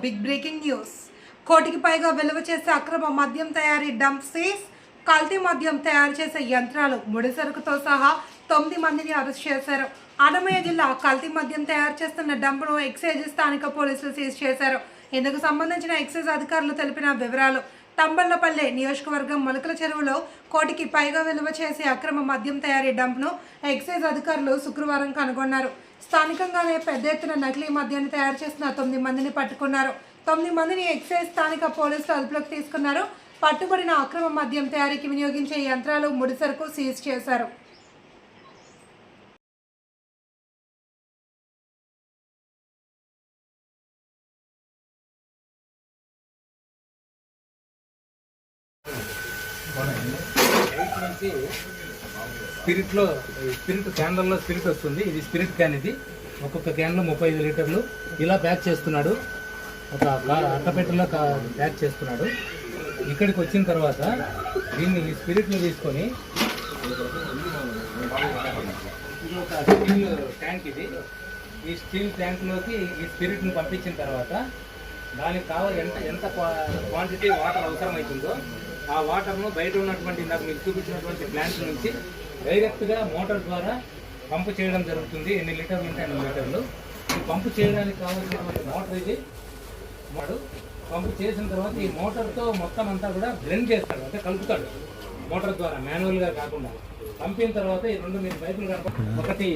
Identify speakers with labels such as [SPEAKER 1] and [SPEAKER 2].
[SPEAKER 1] Big breaking news. కోటికి పైగా విలువ చేసే అక్రమ మద్యం తయారీ డంప్ సీజ్. కల్తీ మద్యం తయారు చేసే యంత్రాలు, ముడి సరుకుతో సహా 9 మందిని అరెస్ట్ చేశారు. అన్నమయ్య జిల్లా కల్తీ మద్యం తయారు చేస్తున్న డంప్ను ఎక్సైజ్ స్థానిక పోలీసులు సీజ్ చేశారు. ఇందుకు సంబంధించిన ఎక్సైజ్ అధికారులు తెలిపిన వివరాలు. తంబళ్లపల్లె నియోజకవర్గం మొలకల చెరువులో కోటికి పైగా విలువ చేసే అక్రమ మద్యం తయారీ డంప్ను ఎక్సైజ్ అధికారులు శుక్రవారం కనుగొన్నారు. స్థానికంగానే పెద్ద ఎత్తున నకిలీ మద్యాన్ని తయారు చేసిన 9 మందిని పట్టుకున్నారు. 9 మందిని ఎక్సైజ్ స్థానిక పోలీసులు అదుపులోకి తీసుకున్నారు. పట్టుబడిన అక్రమ మద్యం తయారీకి వినియోగించే యంత్రాలు, ముడిసరుకు సీజ్ చేశారు.
[SPEAKER 2] స్పిరిట్ క్యాన్లలో స్పిరిట్ వస్తుంది. ఇది స్పిరిట్ క్యాన్. ఇది ఒక్కొక్క క్యాన్లో 35 లీటర్లు ఇలా ప్యాక్ చేస్తున్నాడు. ఒక అట్టపెట్టెలో ప్యాక్ చేస్తున్నాడు. ఇక్కడికి వచ్చిన తర్వాత దీన్ని ఈ స్పిరిట్ని తీసుకొని ఇది ఒక స్టీల్ ట్యాంక్. ఇది ఈ స్టీల్ ట్యాంక్లోకి ఈ స్పిరిట్ని పంపించిన తర్వాత దానికి కావాలి ఎంత క్వాంటిటీ వాటర్ అవసరమవుతుందో ఆ వాటర్ను బయట ఉన్నటువంటి ఇందాక మీకు చూపించినటువంటి ప్లాంట్ నుంచి డైరెక్ట్గా మోటార్ ద్వారా పంపు చేయడం జరుగుతుంది. ఎన్ని లీటర్లు ఉంటాయి, 2 లీటర్లు. ఈ పంపు చేయడానికి కావాల్సినటువంటి మోటార్ ఇది. పంపు చేసిన తర్వాత ఈ మోటార్తో మొత్తం అంతా కూడా బ్లెండ్ చేస్తాడు, అంటే కలుపుతాడు మోటార్ ద్వారా, మాన్యువల్గా కాకుండా. పంపిన తర్వాత ఈ 2 పైపులు కనుక ఒకటి